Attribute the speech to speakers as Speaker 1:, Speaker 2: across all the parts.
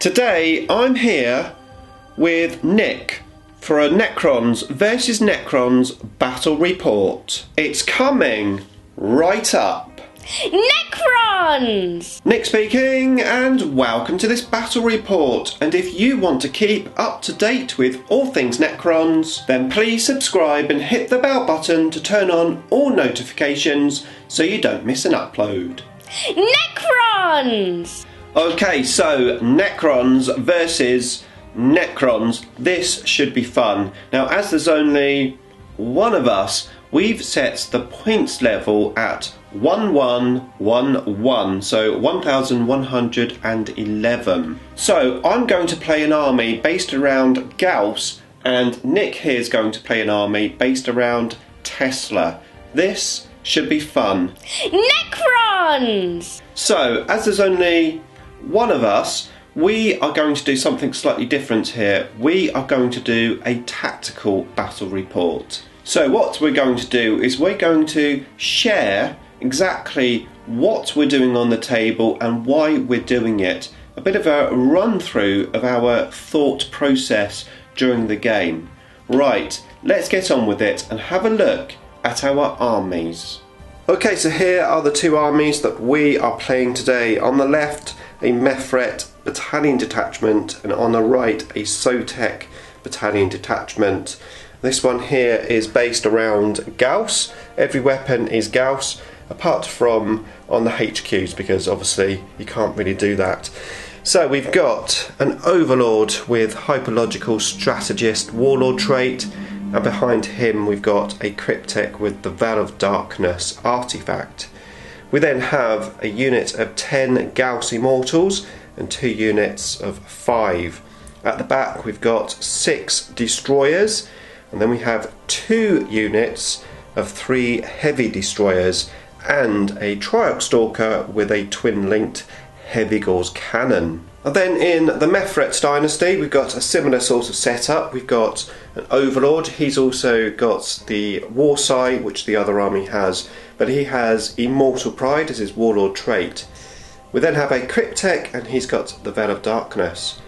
Speaker 1: Today I'm here with Nick for a Necrons vs Necrons Battle Report. It's coming right up.
Speaker 2: Necrons!
Speaker 1: Nick speaking, and welcome to this battle report. And if you want to keep up to date with all things Necrons, then please subscribe and hit the bell button to turn on all notifications so you don't miss an upload.
Speaker 2: Necrons!
Speaker 1: Okay, so Necrons versus Necrons. This should be fun. Now, as there's only one of us, we've set the points level at 1111, so 1111. So I'm going to play an army based around Gauss, and Nick here is going to play an army based around Tesla. This should be fun.
Speaker 2: Necrons!
Speaker 1: So, as there's only one of us, we are going to do something slightly different here. We are going to do a tactical battle report. So what we're going to do is we're going to share exactly what we're doing on the table and why we're doing it. A bit of a run through of our thought process during the game. Right, let's get on with it and have a look at our armies. Okay, so here are the two armies that we are playing today. On the left, a Mefret battalion detachment, and on the right, a Sotek battalion detachment. This one here is based around Gauss. Every weapon is Gauss, apart from on the HQs, because obviously you can't really do that. So we've got an Overlord with Hyperlogical Strategist Warlord trait, and behind him we've got a Cryptek with the Veil of Darkness artifact. We then have a unit of 10 Gauss Immortals and 2 units of 5. At the back we've got 6 Destroyers, and then we have 2 units of 3 Heavy Destroyers and a Triarch Stalker with a twin-linked Heavy Gauss Cannon. And then in the Mefret dynasty we've got a similar sort of setup. We've got an Overlord. He's also got the Warsight, which the other army has, but he has Immortal Pride as his Warlord trait. We then have a Cryptek, and he's got the Veil of Darkness.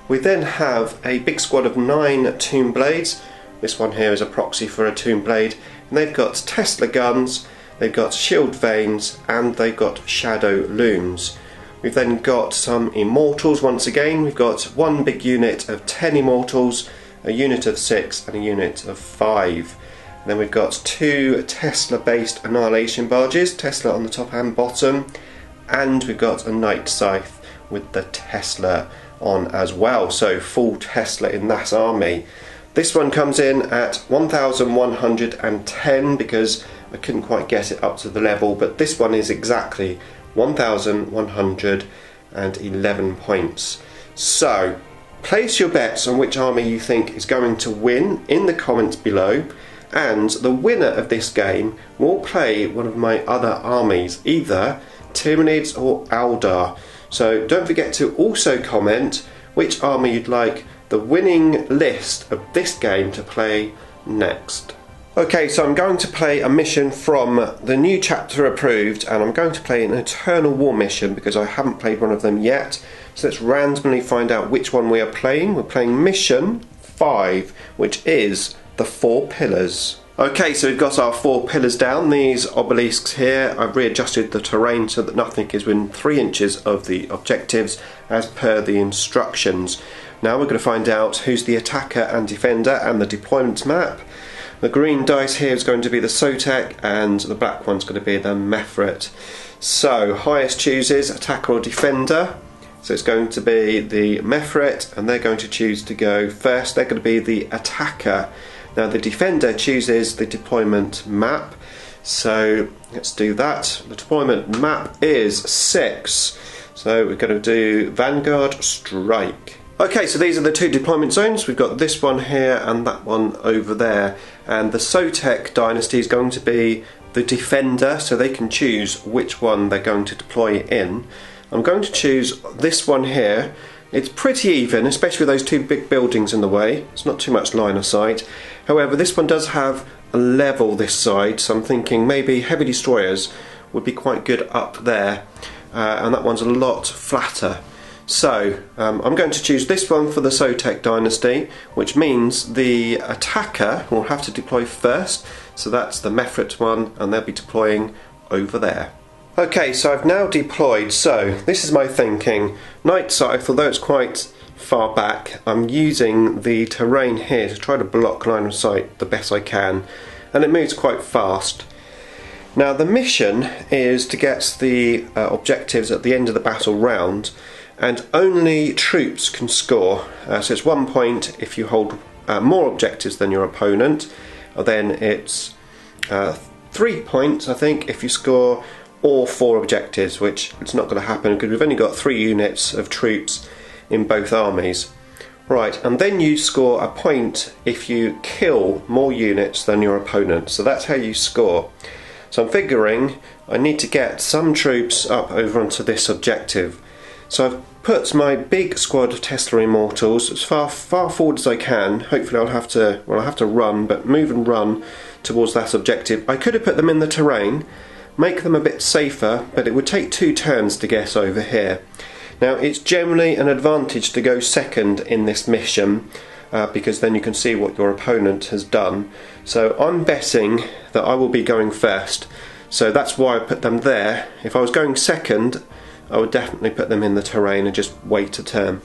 Speaker 1: We then have a big squad of 9 Tomb Blades. This one here is a proxy for a Tomb Blade, and they've got Tesla guns, they've got shield vanes, and they've got shadow looms. We've then got some Immortals once again. We've got one big unit of 10 Immortals, a unit of 6 and a unit of 5. And then we've got 2 Tesla based Annihilation Barges, Tesla on the top and bottom, and we've got a Night Scythe with the Tesla on as well, so full Tesla in that army. This one comes in at 1110 because I couldn't quite get it up to the level, but this one is exactly 1111 points. So place your bets on which army you think is going to win in the comments below, and the winner of this game will play one of my other armies, either Tyranids or Eldar. So don't forget to also comment which army you'd like the winning list of this game to play next. Okay, so I'm going to play a mission from the new chapter approved, and I'm going to play an Eternal War mission because I haven't played one of them yet. So let's randomly find out which one we are playing. We're playing mission 5, which is the 4 pillars. Okay, so we've got our 4 pillars down, these obelisks here. I've readjusted the terrain so that nothing is within 3 inches of the objectives as per the instructions. Now we're going to find out who's the attacker and defender and the deployment map. The green dice here is going to be the Sotek, and the black one's going to be the Mefret. So, highest chooses attacker or defender. So it's going to be the Mefret, and they're going to choose to go first. They're going to be the attacker. Now the defender chooses the deployment map. So let's do that. The deployment map is 6. So we're going to do Vanguard Strike. Okay, so these are the 2 deployment zones. We've got this one here and that one over there. And the Sotek dynasty is going to be the defender, so they can choose which one they're going to deploy in. I'm going to choose this one here. It's pretty even, especially with those 2 big buildings in the way. It's not too much line of sight. However, this one does have a level this side, so I'm thinking maybe heavy destroyers would be quite good up there. And that one's a lot flatter. So I'm going to choose this one for the Sotek dynasty, which means the attacker will have to deploy first. So that's the Mefrit one, and they'll be deploying over there. Okay, so I've now deployed. So this is my thinking. Night Scythe, although it's quite far back, I'm using the terrain here to try to block line of sight the best I can, and it moves quite fast. Now the mission is to get the objectives at the end of the battle round, and only troops can score. So it's 1 point if you hold more objectives than your opponent, and then it's 3 points I think if you score all 4 objectives, which it's not going to happen because we've only got 3 units of troops in both armies. Right, and then you score a point if you kill more units than your opponent. So that's how you score. So I'm figuring I need to get some troops up over onto this objective. So I've put my big squad of Tesla Immortals as far forward as I can. Hopefully I'll have to run, but move and run towards that objective. I could have put them in the terrain, make them a bit safer, but it would take 2 turns to get over here. Now it's generally an advantage to go second in this mission, because then you can see what your opponent has done. So I'm betting that I will be going first, so that's why I put them there. If I was going second, I would definitely put them in the terrain and just wait a turn.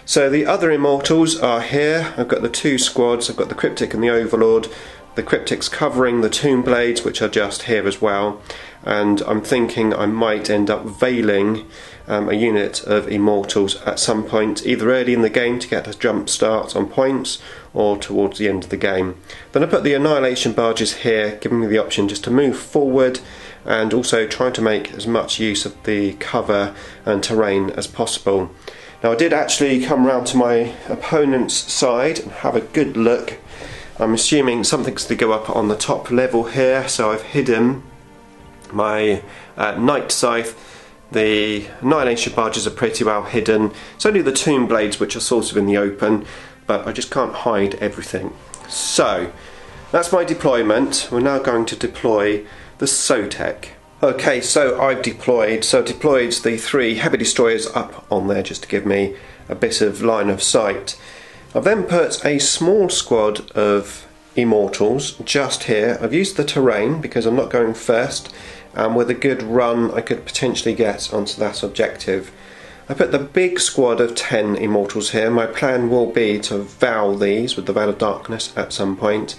Speaker 1: So the other Immortals are here. I've got the 2 squads, I've got the Cryptic and the Overlord. The Cryptic's covering the Tomb Blades, which are just here as well, and I'm thinking I might end up veiling a unit of Immortals at some point, either early in the game to get a jump start on points, or towards the end of the game. Then I put the Annihilation Barges here, giving me the option just to move forward, and also trying to make as much use of the cover and terrain as possible. Now I did actually come round to my opponent's side and have a good look. I'm assuming something's to go up on the top level here, so I've hidden my Night Scythe. The Annihilation Barges are pretty well hidden. It's only the Tomb Blades which are sort of in the open, but I just can't hide everything. So that's my deployment. We're now going to deploy the Sotek. Okay, so I've deployed. So I deployed the 3 heavy destroyers up on there just to give me a bit of line of sight. I've then put a small squad of Immortals just here. I've used the terrain because I'm not going first, and with a good run I could potentially get onto that objective. I put the big squad of 10 Immortals here. My plan will be to vow these with the Veil of Darkness at some point,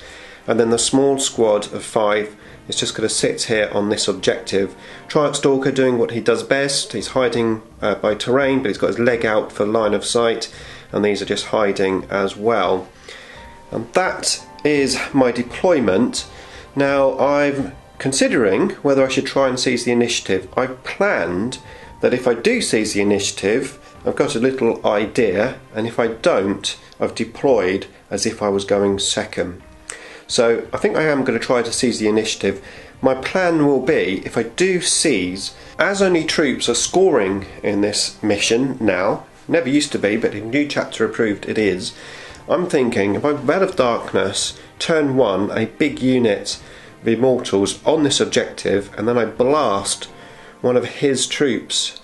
Speaker 1: and then the small squad of 5 is just going to sit here on this objective. Triad Stalker doing what he does best. He's hiding by terrain, but he's got his leg out for line of sight, and these are just hiding as well. And that is my deployment. Now I'm considering whether I should try and seize the initiative. I've planned that if I do seize the initiative, I've got a little idea, and if I don't, I've deployed as if I was going second. So I think I am going to try to seize the initiative. My plan will be, if I do seize, as only troops are scoring in this mission now, never used to be, but in new chapter approved it is, I'm thinking if I Veil of Darkness, turn 1, a big unit of Immortals on this objective, and then I blast one of his troops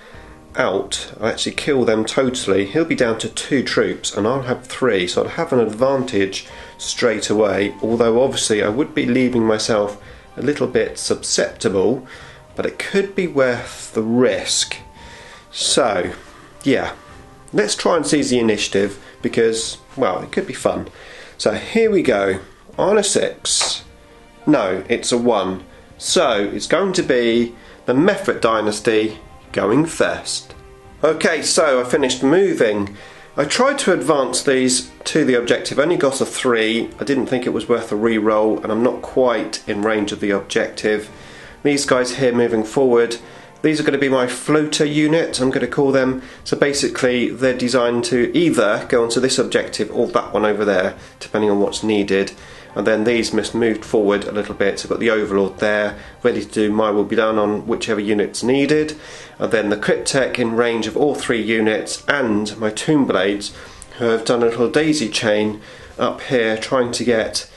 Speaker 1: out, I actually kill them totally, he'll be down to 2 troops and I'll have 3, so I'll have an advantage straight away, although obviously I would be leaving myself a little bit susceptible, but it could be worth the risk. So yeah, let's try and seize the initiative because, well, it could be fun. So here we go, on a 6, no, it's a 1, so it's going to be the Mefrit dynasty going first. Okay, so I finished moving. I tried to advance these to the objective, only got a 3, I didn't think it was worth a re-roll, and I'm not quite in range of the objective. These guys here moving forward, these are going to be my floater unit, I'm going to call them. So basically they're designed to either go onto this objective or that one over there, depending on what's needed. And then these must move forward a little bit. So I've got the Overlord there, ready to do my will be done on whichever unit's needed. And then the Cryptek in range of all 3 units, and my Tomb Blades, who have done a little daisy chain up here, trying to get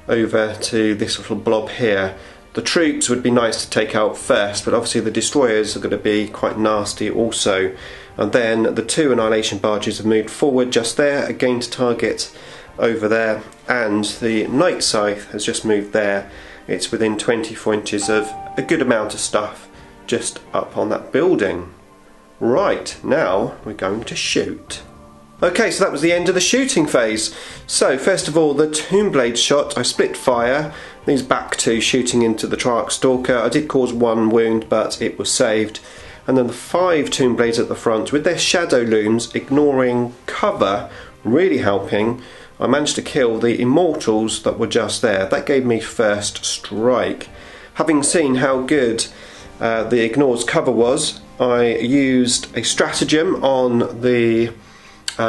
Speaker 1: over to this little blob here. The troops would be nice to take out first, but obviously the destroyers are going to be quite nasty also. and then the 2 annihilation barges have moved forward just there, again to target over there, and the Night Scythe has just moved there. It's within 24 inches of a good amount of stuff just up on that building. Right, now we're going to shoot. Okay, so that was the end of the shooting phase. So first of all, the Tomb Blade shot, I split fire. These back 2 shooting into the Triarch Stalker. I did cause 1 wound, but it was saved. And then the 5 Tomb Blades at the front with their shadow looms ignoring cover, really helping. I managed to kill the Immortals that were just there. That gave me first strike. Having seen how good the ignores cover was, I used a stratagem on the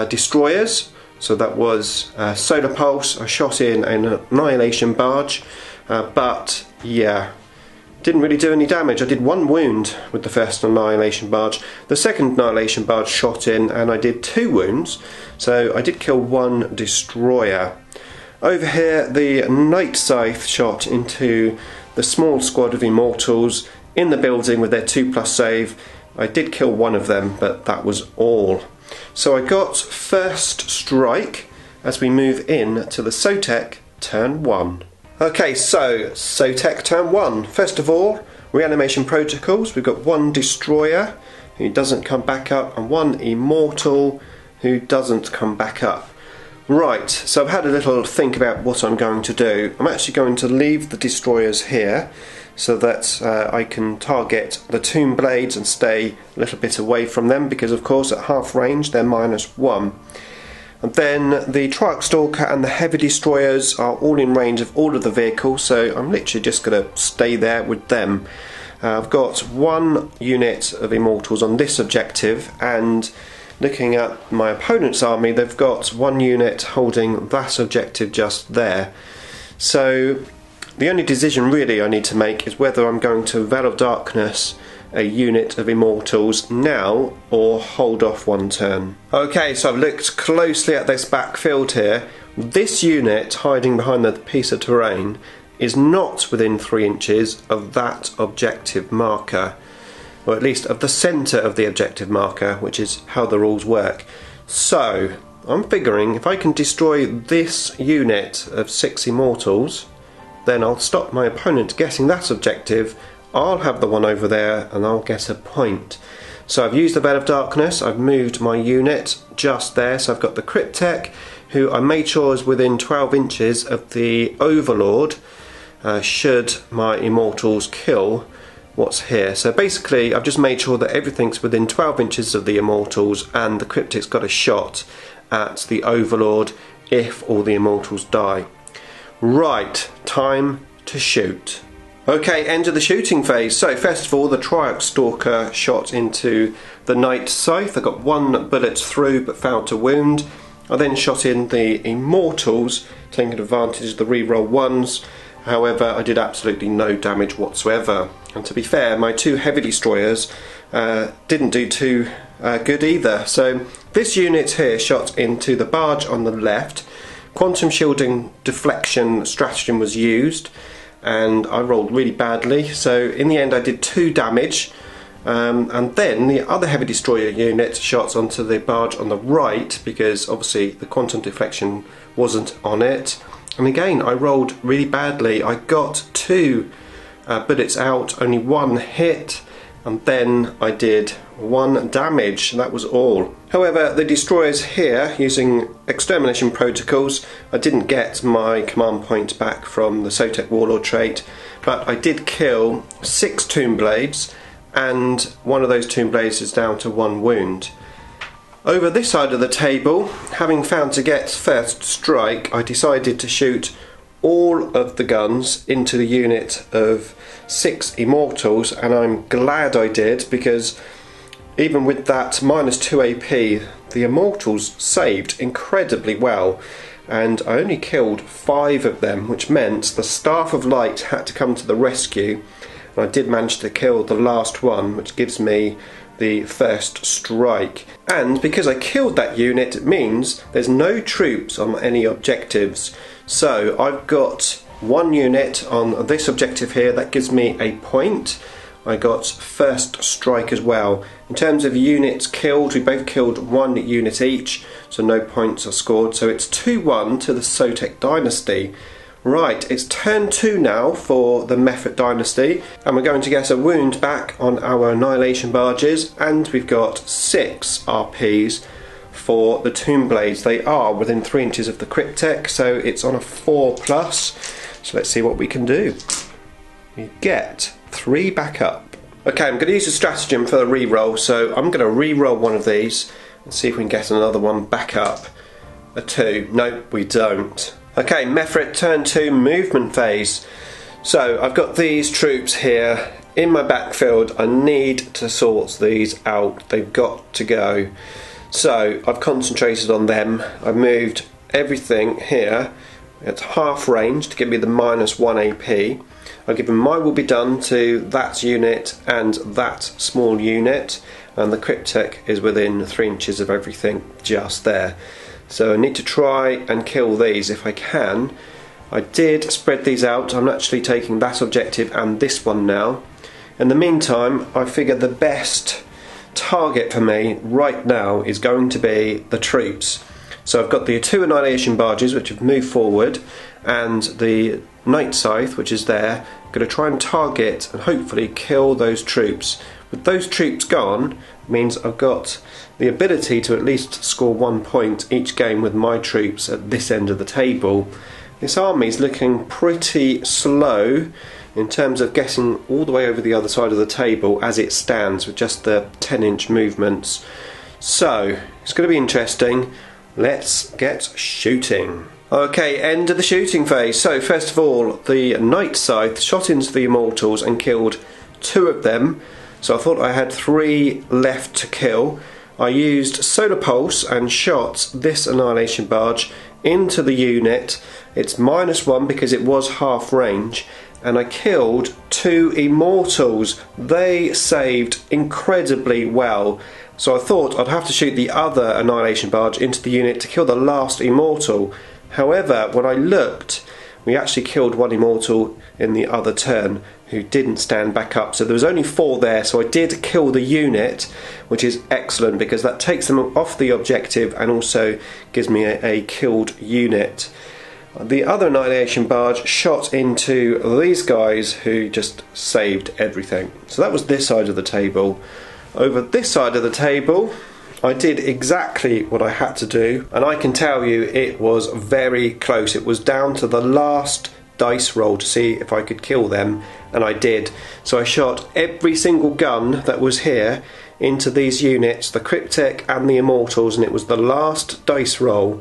Speaker 1: destroyers. So that was Solar Pulse. I shot in an Annihilation Barge, but yeah, didn't really do any damage. I did 1 wound with the first Annihilation Barge. The second Annihilation Barge shot in and I did 2 wounds, so I did kill 1 destroyer. Over here, the Night Scythe shot into the small squad of Immortals in the building with their 2+ save. I did kill 1 of them, but that was all. So I got first strike as we move in to the Sotek turn 1. Okay, so Sotek turn 1. First of all, reanimation protocols. We've got 1 destroyer who doesn't come back up and 1 immortal who doesn't come back up. Right, so I've had a little think about what I'm going to do. I'm actually going to leave the destroyers here so that I can target the Tomb Blades and stay a little bit away from them, because of course at half range they're -1. And then the Triarch Stalker and the Heavy Destroyers are all in range of all of the vehicles, so I'm literally just going to stay there with them. I've got 1 unit of Immortals on this objective, and looking at my opponent's army, they've got 1 unit holding that objective just there. So the only decision really I need to make is whether I'm going to Veil of Darkness a unit of Immortals now or hold off 1 turn. Okay, so I've looked closely at this backfield here. This unit hiding behind the piece of terrain is not within 3 inches of that objective marker, or at least of the centre of the objective marker, which is how the rules work. So I'm figuring if I can destroy this unit of 6 Immortals, then I'll stop my opponent getting that objective. I'll have the one over there and I'll get a point. So I've used the Veil of Darkness, I've moved my unit just there, so I've got the Cryptek, who I made sure is within 12 inches of the Overlord, should my Immortals kill what's here. So basically I've just made sure that everything's within 12 inches of the Immortals, and the Cryptek's got a shot at the Overlord if all the Immortals die. Right, time to shoot. Okay, end of the shooting phase. So first of all, the Triarch Stalker shot into the Night Scythe. I got 1 bullet through but failed to wound. I then shot in the Immortals, taking advantage of the reroll 1s. However, I did absolutely no damage whatsoever. And to be fair, my 2 Heavy Destroyers didn't do too good either. So this unit here shot into the barge on the left. Quantum shielding deflection stratagem was used, and I rolled really badly, so in the end I did 2 damage, and then the other Heavy Destroyer unit shot onto the barge on the right, because obviously the quantum deflection wasn't on it, and again I rolled really badly. I got 2 bullets out, only 1 hit, and then I did 1 damage, that was all. However, the destroyers here, using extermination protocols, I didn't get my command point back from the Sotek Warlord trait, but I did kill 6 Tomb Blades, and one of those Tomb Blades is down to 1 wound. Over this side of the table, having found to get first strike, I decided to shoot all of the guns into the unit of 6 Immortals, and I'm glad I did, because even with that -2 AP, the Immortals saved incredibly well, and I only killed 5 of them, which meant the Staff of Light had to come to the rescue, and I did manage to kill the last one, which gives me the first strike. And because I killed that unit, it means there's no troops on any objectives. So I've got 1 unit on this objective here, that gives me a point. I got first strike as well. In terms of units killed, we both killed 1 unit each, so no points are scored. So it's 2-1 to the Sotek Dynasty. Right, it's turn 2 now for the Mephit Dynasty, and we're going to get a wound back on our Annihilation Barges, and we've got 6 RPs for the Tomb Blades. They are within 3 inches of the Cryptek, so it's on a 4+. So let's see what we can do. We get 3 back up. Okay, I'm going to use a stratagem for the reroll, so I'm going to reroll one of these and see if we can get another one back up. A 2. Nope, we don't. Okay, Mephit turn 2 movement phase. So I've got these troops here in my backfield. I need to sort these out. They've got to go. So I've concentrated on them. I've moved everything here at half range to give me the -1 AP. I've given my will be done to that unit and that small unit, and the Cryptek is within 3 inches of everything just there. So I need to try and kill these if I can. I did spread these out. I'm actually taking that objective and this one now. In the meantime, I figure the best target for me right now is going to be the troops. So I've got the 2 Annihilation Barges which have moved forward, and the Night Scythe which is there. I'm going to try and target and hopefully kill those troops. With those troops gone, means I've got the ability to at least score 1 point each game with my troops at this end of the table. This army is looking pretty slow in terms of getting all the way over the other side of the table as it stands with just the 10-inch movements. So it's going to be interesting. Let's get shooting. Okay, end of the shooting phase. So first of all, the Night Scythe shot into the Immortals and killed 2 of them. So I thought I had 3 left to kill. I used Solar Pulse and shot this Annihilation Barge into the unit. It's -1 because it was half range, and I killed 2 Immortals. They saved incredibly well. So I thought I'd have to shoot the other Annihilation Barge into the unit to kill the last Immortal. However, when I looked, we actually killed 1 Immortal in the other turn who didn't stand back up. So there was only 4 there, so I did kill the unit, which is excellent because that takes them off the objective and also gives me a killed unit. The other Annihilation Barge shot into these guys who just saved everything. So that was this side of the table. Over this side of the table, I did exactly what I had to do, and I can tell you it was very close. It was down to the last dice roll to see if I could kill them, and I did. So I shot every single gun that was here into these units, the Cryptek and the Immortals, and it was the last dice roll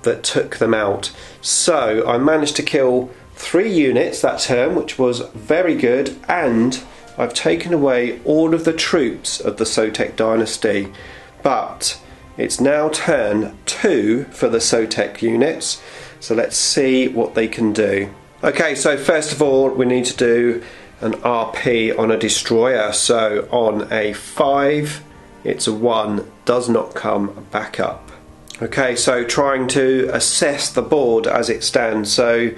Speaker 1: that took them out. So I managed to kill 3 units that turn, which was very good, and I've taken away all of the troops of the Sotek Dynasty. But it's now turn 2 for the Sotek units, so let's see what they can do. Okay, so first of all we need to do an RP on a destroyer. So on a 5 it's a 1, does not come back up. Okay, so trying to assess the board as it stands. So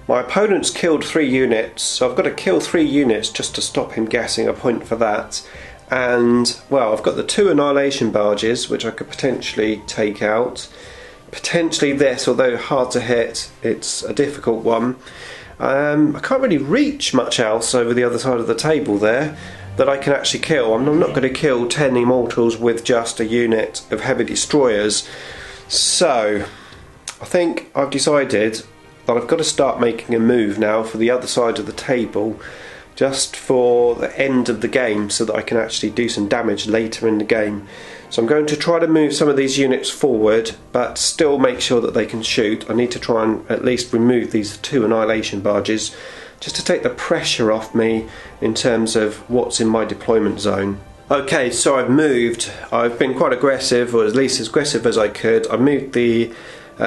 Speaker 1: my opponent's killed 3 units, so I've got to kill 3 units just to stop him getting a point for that. And well, I've got the 2 Annihilation Barges which I could potentially take out. Potentially this, although hard to hit, it's a difficult one. I can't really reach much else over the other side of the table there that I can actually kill. I'm not going to kill 10 Immortals with just a unit of heavy destroyers. So I think I've decided that I've got to start making a move now for the other side of the table, just for the end of the game, so that I can actually do some damage later in the game. So I'm going to try to move some of these units forward, but still make sure that they can shoot. I need to try and at least remove these 2 Annihilation Barges, just to take the pressure off me in terms of what's in my deployment zone. Okay, so I've moved. I've been quite aggressive, or at least as aggressive as I could. I moved the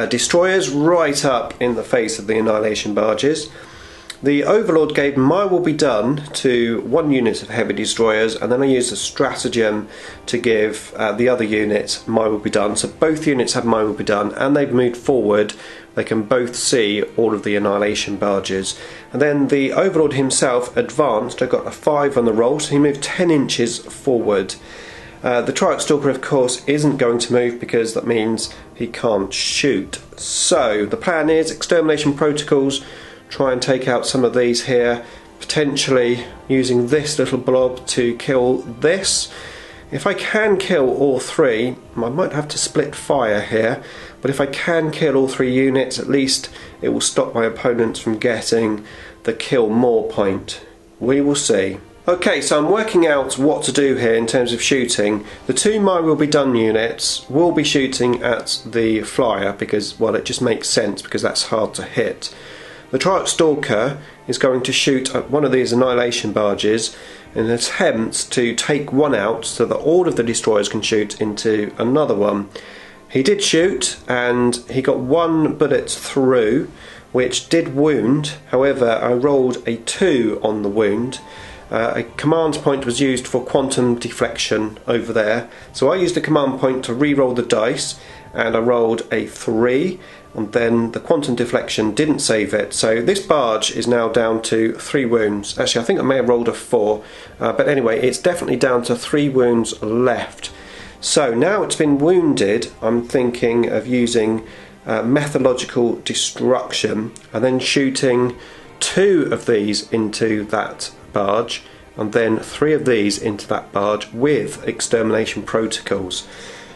Speaker 1: destroyers right up in the face of the Annihilation Barges. The Overlord gave my will be done to one unit of heavy destroyers, and then I used a stratagem to give the other unit my will be done. So both units have my will be done, and they've moved forward. They can both see all of the annihilation barges. And then the Overlord himself advanced. I got a 5 on the roll, so he moved 10 inches forward. The Triarch Stalker, of course, isn't going to move because that means he can't shoot. So the plan is extermination protocols. Try and take out some of these here, potentially using this little blob to kill this. If I can kill all 3, I might have to split fire here, but if I can kill all 3 units, at least it will stop my opponents from getting the kill more point. We will see. Okay, so I'm working out what to do here in terms of shooting. The 2 my will be done units will be shooting at the flyer because, well, it just makes sense because that's hard to hit. The Triarch Stalker is going to shoot at one of these annihilation barges in an attempt to take one out so that all of the destroyers can shoot into another one. He did shoot and he got 1 bullet through, which did wound. However, I rolled a 2 on the wound. A command point was used for quantum deflection over there, so I used a command point to re-roll the dice, and I rolled a 3, and then the quantum deflection didn't save it. So this barge is now down to 3 wounds. Actually, I think I may have rolled a 4, but anyway, it's definitely down to 3 wounds left. So now it's been wounded, I'm thinking of using methodological destruction and then shooting 2 of these into that barge and then 3 of these into that barge with extermination protocols.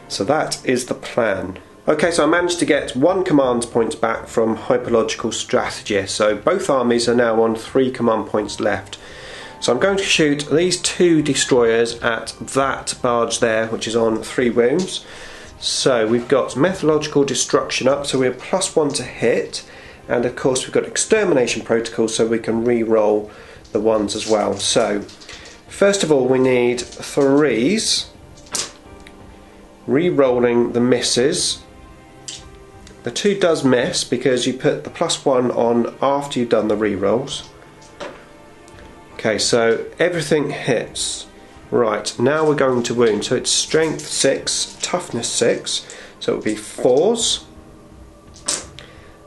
Speaker 1: So that is the plan. Okay, so I managed to get 1 command point back from hyperlogical strategy, so both armies are now on 3 command points left. So I'm going to shoot these 2 destroyers at that barge there, which is on 3 wounds. So we've got methodological destruction up, so we're +1 to hit, and of course we've got extermination protocols so we can re-roll the ones as well. So first of all we need 3s, re-rolling the misses. The 2 does miss because you put the +1 on after you've done the re-rolls. Okay, so everything hits. Right, now we're going to wound. So it's strength 6, toughness 6, so it will be 4s,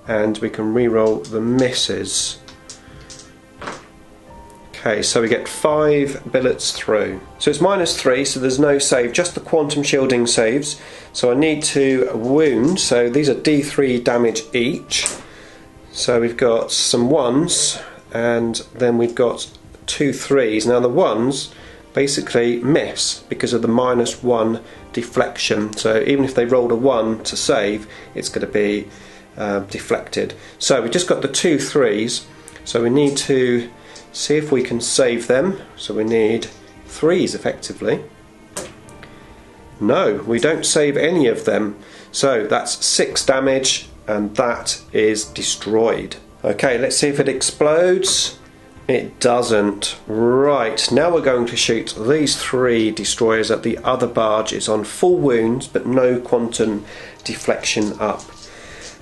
Speaker 1: and we can re-roll the misses. Okay, so we get 5 billets through. So it's -3, so there's no save, just the quantum shielding saves. So I need to wound, so these are D3 damage each. So we've got some 1s, and then we've got 2 3s. Now the 1s basically miss because of the -1 deflection. So even if they rolled a 1 to save, it's going to be deflected. So we've just got the 2 3s, so we need to see if we can save them. So we need 3s effectively. No, we don't save any of them. So that's 6 damage and that is destroyed. Okay, let's see if it explodes. It doesn't. Right, now we're going to shoot these 3 destroyers at the other barge. It's on full wounds but no quantum deflection up.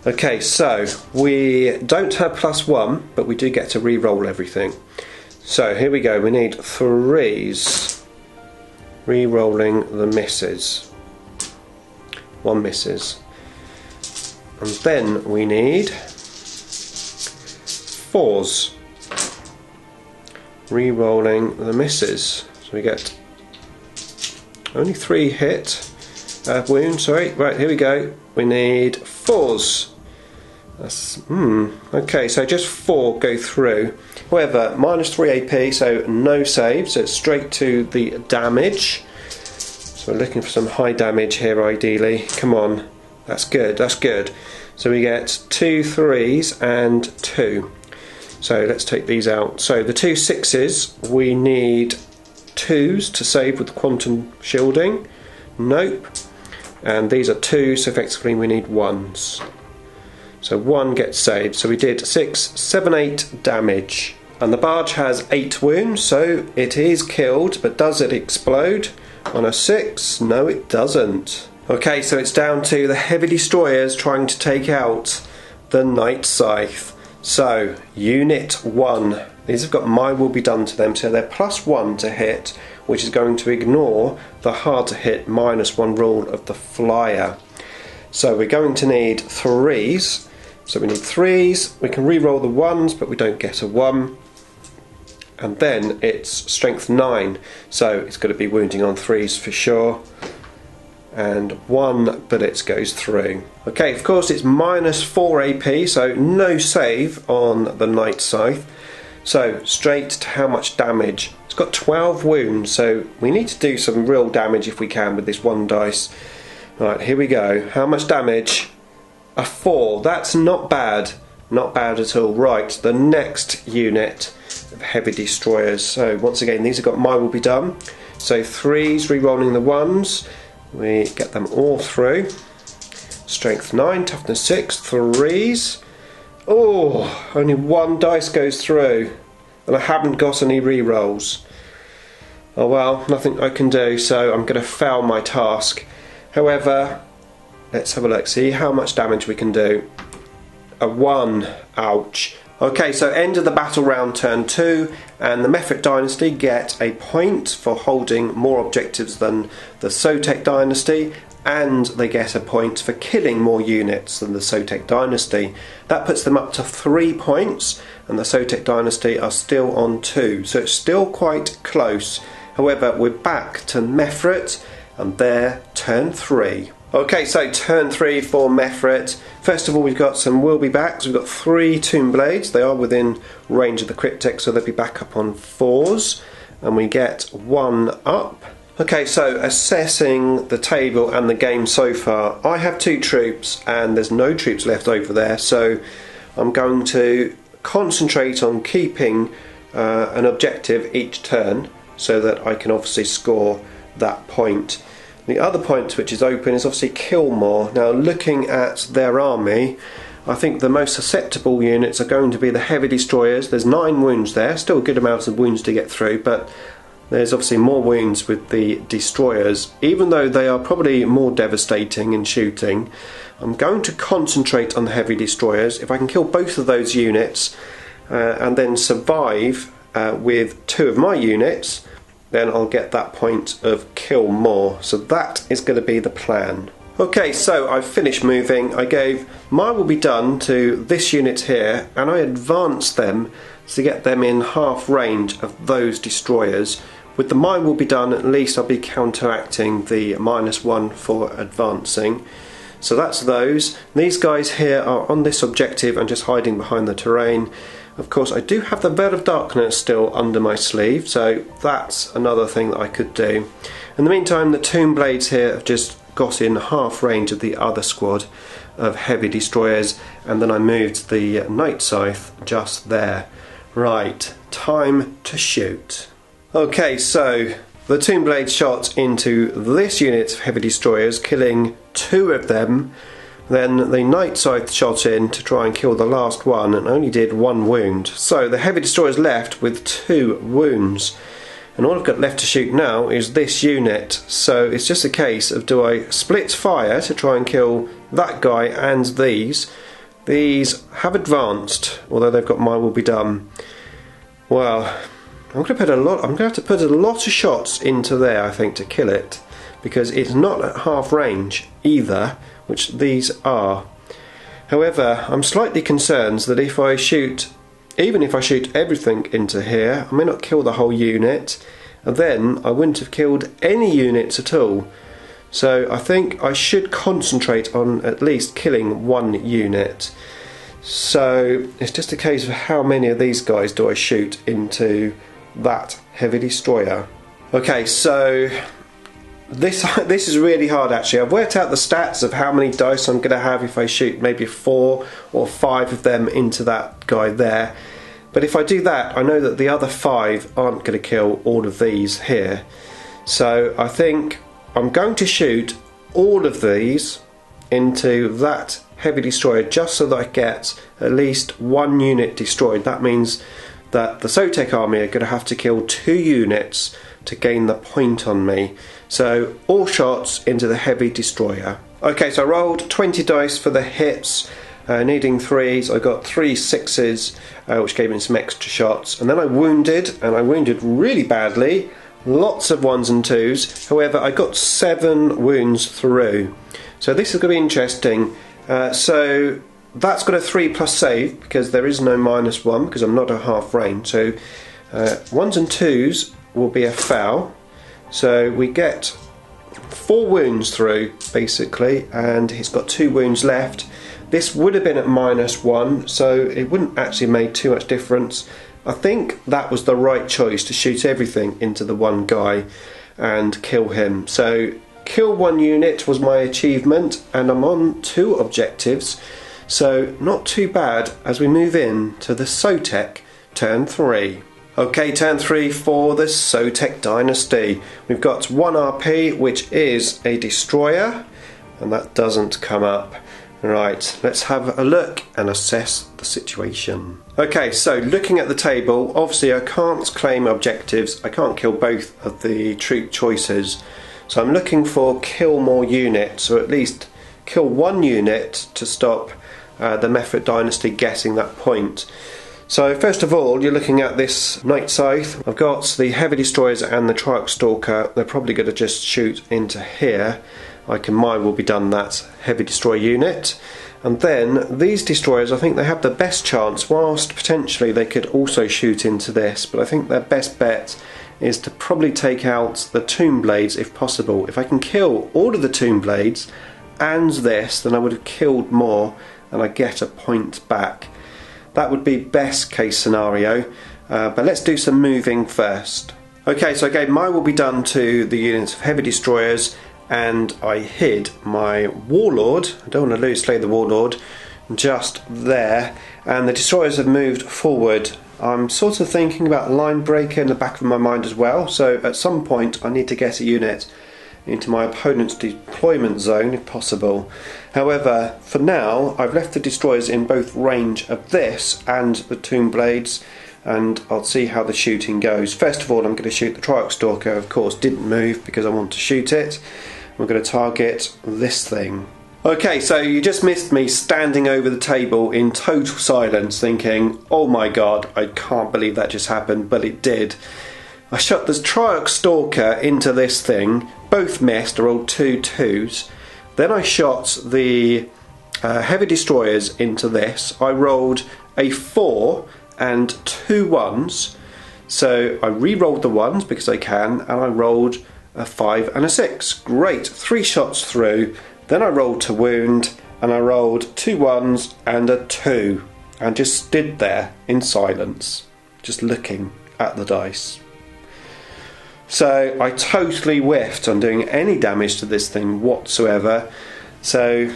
Speaker 1: Okay, so we don't have +1, but we do get to re-roll everything. So here we go, we need 3s, re-rolling the misses. 1 misses. And then we need 4s, re-rolling the misses. So we get only 3 hit wounds, sorry. Right, here we go. We need 4s. That's, okay, so just 4 go through. However, -3 AP, so no save, so it's straight to the damage. So we're looking for some high damage here ideally. Come on, that's good, that's good. So we get 2 3s and 2. So let's take these out. So the 2 6s, we need 2s to save with quantum shielding. Nope. And these are 2, so effectively we need 1s. So 1 gets saved. So we did 6, 7, 8 damage. And the barge has 8 wounds, so it is killed, but does it explode on a 6? No, it doesn't. Okay, so it's down to the heavy destroyers trying to take out the Night Scythe. So, Unit 1. These have got My Will Be Done to them, so they're +1 to hit, which is going to ignore the hard to hit -1 rule of the flyer. So we're going to need 3s. So we need 3s. We can re-roll the 1s, but we don't get a 1. And then it's strength 9, so it's going to be wounding on 3s for sure. And 1 bullets goes through. Okay, of course it's -4 AP, so no save on the Knight Scythe. So straight to how much damage. It's got 12 wounds, so we need to do some real damage if we can with this 1 dice. Right, here we go. How much damage? A 4. That's not bad. Not bad at all. Right, the next unit of heavy destroyers. So once again, these have got My Will Be Done. So 3s, re-rolling the 1s. We get them all through. Strength 9, toughness 6, 3s. Oh, only 1 dice goes through. And I haven't got any re-rolls. Oh well, nothing I can do, so I'm going to fail my task. However, let's have a look, see how much damage we can do. A 1, ouch. Okay, so end of the battle round, turn 2, and the Mefrit Dynasty get a point for holding more objectives than the Sotek Dynasty, and they get a point for killing more units than the Sotek Dynasty. That puts them up to 3 points, and the Sotek Dynasty are still on 2, so it's still quite close. However, we're back to Mefrit, and they're turn 3. Okay, so turn 3 for Mefrit. First of all, we've got some Will Be Backs. We've got 3 Tomb Blades. They are within range of the Cryptek, so they'll be back up on 4s. And we get 1 up. Okay, so assessing the table and the game so far. I have 2 troops, and there's no troops left over there, so I'm going to concentrate on keeping an objective each turn, so that I can obviously score that point. The other point which is open is obviously kill more. Now looking at their army, I think the most susceptible units are going to be the heavy destroyers. There's 9 wounds there, still a good amount of wounds to get through, but there's obviously more wounds with the destroyers. Even though they are probably more devastating in shooting, I'm going to concentrate on the heavy destroyers. If I can kill both of those units and then survive with 2 of my units, then I'll get that point of kill more. So that is going to be the plan. Okay, so I've finished moving. I gave My Will Be Done to this unit here, and I advanced them to get them in half range of those destroyers. With the My Will Be Done, at least I'll be counteracting the -1 for advancing. So that's those. These guys here are on this objective and just hiding behind the terrain. Of course, I do have the Veil of Darkness still under my sleeve, so that's another thing that I could do. In the meantime, the Tomb Blades here have just got in half range of the other squad of heavy destroyers, and then I moved the Knight Scythe just there. Right, time to shoot. Okay, so the Tomb Blade shot into this unit of heavy destroyers, killing 2 of them. Then the Knight Scythe shot in to try and kill the last one and only did 1 wound. So the heavy destroyer's left with 2 wounds. And all I've got left to shoot now is this unit. So it's just a case of, do I split fire to try and kill that guy and these? These have advanced, although they've got My Will Be Done. Well, I'm going to have to put a lot of shots into there, I think, to kill it, because it's not at half range either, which these are. However, I'm slightly concerned that if I shoot, even if I shoot everything into here, I may not kill the whole unit, and then I wouldn't have killed any units at all. So I think I should concentrate on at least killing 1 unit. So it's just a case of how many of these guys do I shoot into that heavy destroyer. Okay, so this is really hard actually. I've worked out the stats of how many dice I'm going to have if I shoot maybe 4 or 5 of them into that guy there. But if I do that, I know that the other 5 aren't going to kill all of these here. So I think I'm going to shoot all of these into that heavy destroyer just so that I get at least 1 unit destroyed. That means that the Sotek army are going to have to kill 2 units to gain the point on me. So all shots into the heavy destroyer. Okay, so I rolled 20 dice for the hits. needing 3s. I got 3 6s, which gave me some extra shots, and then I wounded, and I wounded really badly. Lots of 1s and 2s. However, I got 7 wounds through. So this is going to be interesting. So that's got a 3+ save because there is no -1 because I'm not at half range. So 1s and 2s will be a foul. So we get 4 wounds through basically, and he's got 2 wounds left. This would have been at -1, so it wouldn't actually make too much difference. I think that was the right choice to shoot everything into the one guy and kill him. So kill 1 unit was my achievement, and I'm on 2 objectives, so not too bad as we move in to the Sotek turn 3. Okay, turn 3 for the Sotek Dynasty. We've got 1 RP, which is a destroyer, and that doesn't come up. Right, let's have a look and assess the situation. Okay, so looking at the table, obviously I can't claim objectives, I can't kill both of the troop choices. So I'm looking for kill more units, or at least kill 1 unit to stop the Mephit Dynasty getting that point. So first of all, you're looking at this Night Scythe. I've got the Heavy Destroyers and the Triarch Stalker. They're probably going to just shoot into here. Mine will be done that Heavy Destroyer unit. And then these destroyers, I think they have the best chance, whilst potentially they could also shoot into this, but I think their best bet is to probably take out the Tomb Blades if possible. If I can kill all of the Tomb Blades and this, then I would have killed more and I get a point back. That would be best case scenario, but let's do some moving first. Okay, so again, mine will be done to the units of Heavy Destroyers, and I hid my Warlord, I don't want to slay the Warlord, just there, and the Destroyers have moved forward. I'm sort of thinking about line breaker in the back of my mind as well, so at some point I need to get a unit into my opponent's deployment zone if possible. However, for now I've left the Destroyers in both range of this and the Tomb Blades, and I'll see how the shooting goes. First of all, I'm going to shoot the Triarch Stalker. Of course, didn't move because I want to shoot it. We're going to target this thing. Okay, so you just missed me standing over the table in total silence thinking, oh my god, I can't believe that just happened, but it did. I shot the Triarch Stalker into this thing, both missed, I rolled 2 2s. Then I shot the Heavy Destroyers into this. I rolled a 4 and 2 1s, so I re-rolled the 1s because I can, and I rolled a 5 and a 6. Great, 3 shots through. Then I rolled to wound, and I rolled 2 1s and a 2, and just stood there in silence, just looking at the dice. So I totally whiffed on doing any damage to this thing whatsoever. So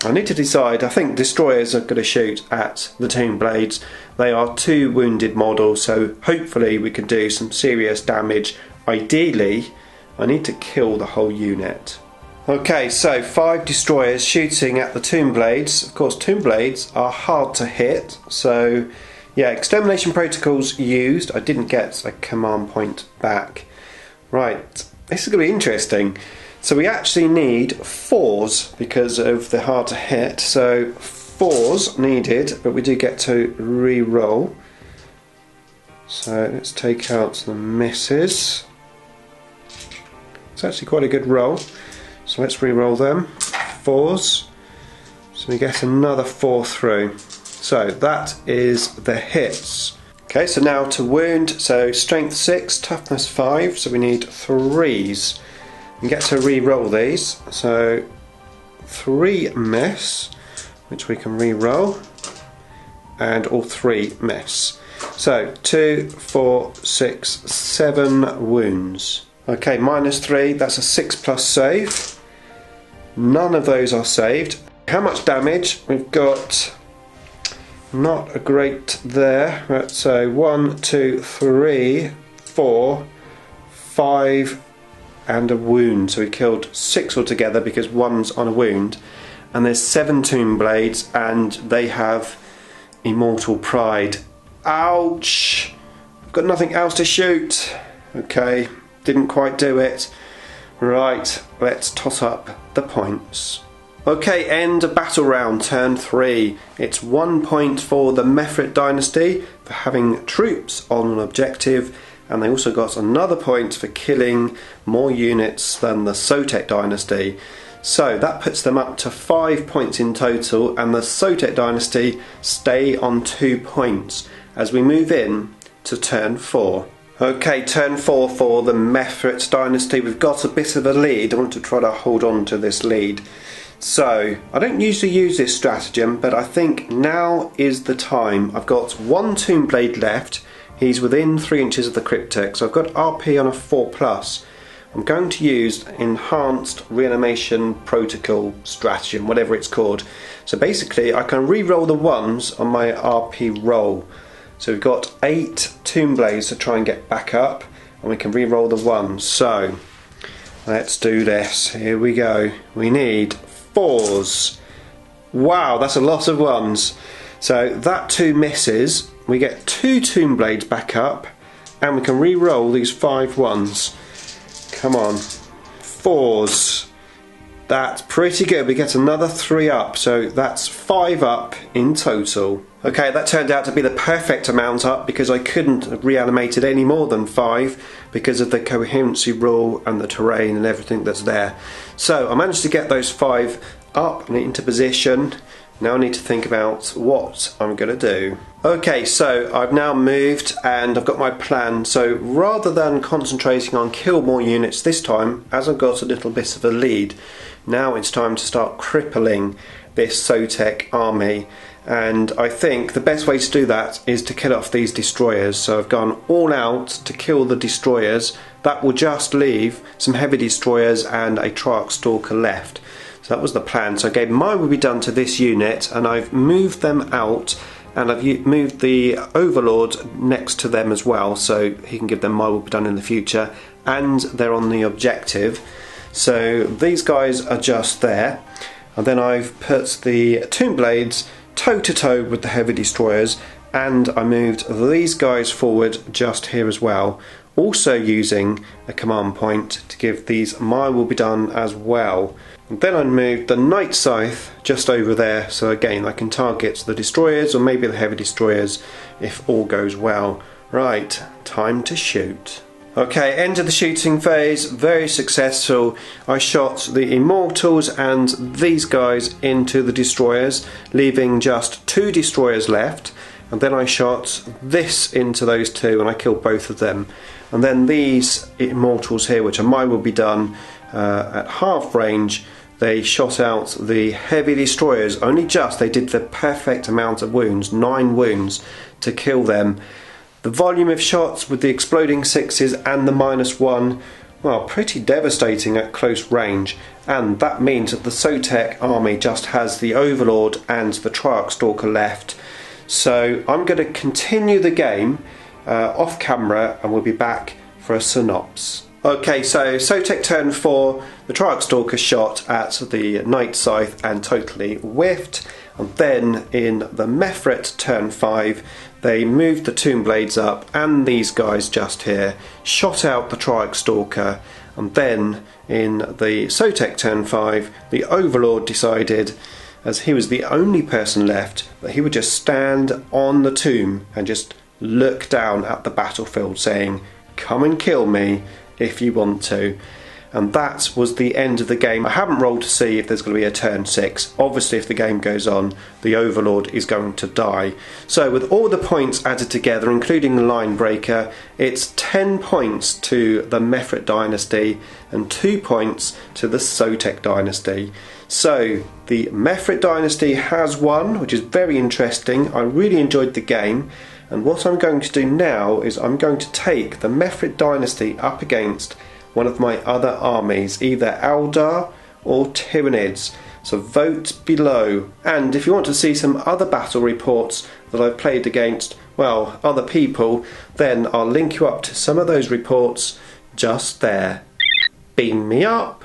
Speaker 1: I need to decide. I think Destroyers are going to shoot at the Tomb Blades. They are 2 wounded models, so hopefully we can do some serious damage. Ideally, I need to kill the whole unit. Okay, so 5 Destroyers shooting at the Tomb Blades. Of course, Tomb Blades are hard to hit, so yeah, Extermination Protocols used. I didn't get a command point back. Right, this is going to be interesting. So we actually need 4s because of the hard to hit. So 4s needed, but we do get to re-roll. So let's take out the misses. It's actually quite a good roll. So let's re-roll them. 4s. So we get another 4 through. So that is the hits. Okay, so now to wound. So strength 6, toughness 5. So we need 3s. We get to re-roll these. So 3 miss, which we can re-roll, and all 3 miss. So 2, 4, 6, 7 wounds. Okay, -3. That's a 6+ save. None of those are saved. How much damage? We've got not a great there. Right, so 1, 2, 3, 4, 5, and a wound. So we killed 6 altogether because 1's on a wound. And there's 7 Tomb Blades, and they have Immortal Pride. Ouch! I've got nothing else to shoot. Okay, didn't quite do it. Right, let's toss up the points. Okay, end of battle round, turn 3. It's 1 point for the Mefrit dynasty for having troops on an objective, and they also got another point for killing more units than the Sotek dynasty. So that puts them up to 5 points in total, and the Sotek dynasty stay on 2 points as we move in to turn 4. Okay, turn 4 for the Mefrit dynasty. We've got a bit of a lead. I want to try to hold on to this lead. So, I don't usually use this stratagem, but I think now is the time. I've got 1 Tomb Blade left. He's within 3 inches of the Cryptek, so I've got RP on a 4+. I'm going to use Enhanced Reanimation Protocol stratagem, whatever it's called. So basically, I can re-roll the 1s on my RP roll. So we've got 8 Tomb Blades to try and get back up, and we can re-roll the 1s. So, let's do this. Here we go. We need 4s. Wow, that's a lot of 1s. So that 2 misses. We get 2 Tomb Blades back up, and we can re-roll these 5 1s. Come on. 4s. That's pretty good. We get another 3 up, so that's 5 up in total. Okay, that turned out to be the perfect amount up because I couldn't have reanimated any more than 5 because of the coherency rule and the terrain and everything that's there. So I managed to get those 5 up and into position. Now I need to think about what I'm going to do. Okay, so I've now moved and I've got my plan. So rather than concentrating on kill more units this time, as I've got a little bit of a lead, now it's time to start crippling this Sotek army. And I think the best way to do that is to kill off these destroyers. So I've gone all out to kill the destroyers. That will just leave some heavy destroyers and a Triarch Stalker left. So that was the plan. So I gave my will be done to this unit, and I've moved them out, and I've moved the Overlord next to them as well, so he can give them my will be done in the future, and they're on the objective. So these guys are just there, and then I've put the Tomb Blades toe to toe with the heavy destroyers, and I moved these guys forward just here as well, also using a command point to give these my will be done as well. And then I moved the Night Scythe just over there, so again I can target the destroyers or maybe the heavy destroyers if all goes well. Right, time to shoot. Okay, end of the shooting phase, very successful. I shot the Immortals and these guys into the destroyers, leaving just 2 destroyers left. And then I shot this into those 2 and I killed both of them. And then these Immortals here, which are my will be done at half range, they shot out the heavy destroyers, only just. They did the perfect amount of wounds, 9 wounds to kill them. The volume of shots with the exploding 6s and the -1, well, pretty devastating at close range. And that means that the Sotek army just has the Overlord and the Triarch Stalker left. So I'm going to continue the game off camera, and we'll be back for a synopsis. Okay, so Sotek turn 4, the Triarch Stalker shot at the Night Scythe and totally whiffed. And then in the Mefrit turn 5, they moved the Tomb Blades up, and these guys just here shot out the Triarch Stalker. And then in the Sotek turn 5, the Overlord decided, as he was the only person left, that he would just stand on the tomb and just look down at the battlefield saying, "Come and kill me if you want to." And that was the end of the game. I haven't rolled to see if there's going to be a turn 6. Obviously if the game goes on, the Overlord is going to die. So with all the points added together, including the line breaker, it's 10 points to the Mefrit dynasty and 2 points to the Sotek dynasty. So the Mefrit dynasty has won, which is very interesting. I really enjoyed the game. And what I'm going to do now is I'm going to take the Mefrit dynasty up against one of my other armies, either Eldar or Tyranids. So vote below. And if you want to see some other battle reports that I've played against, well, other people, then I'll link you up to some of those reports just there. Beam me up.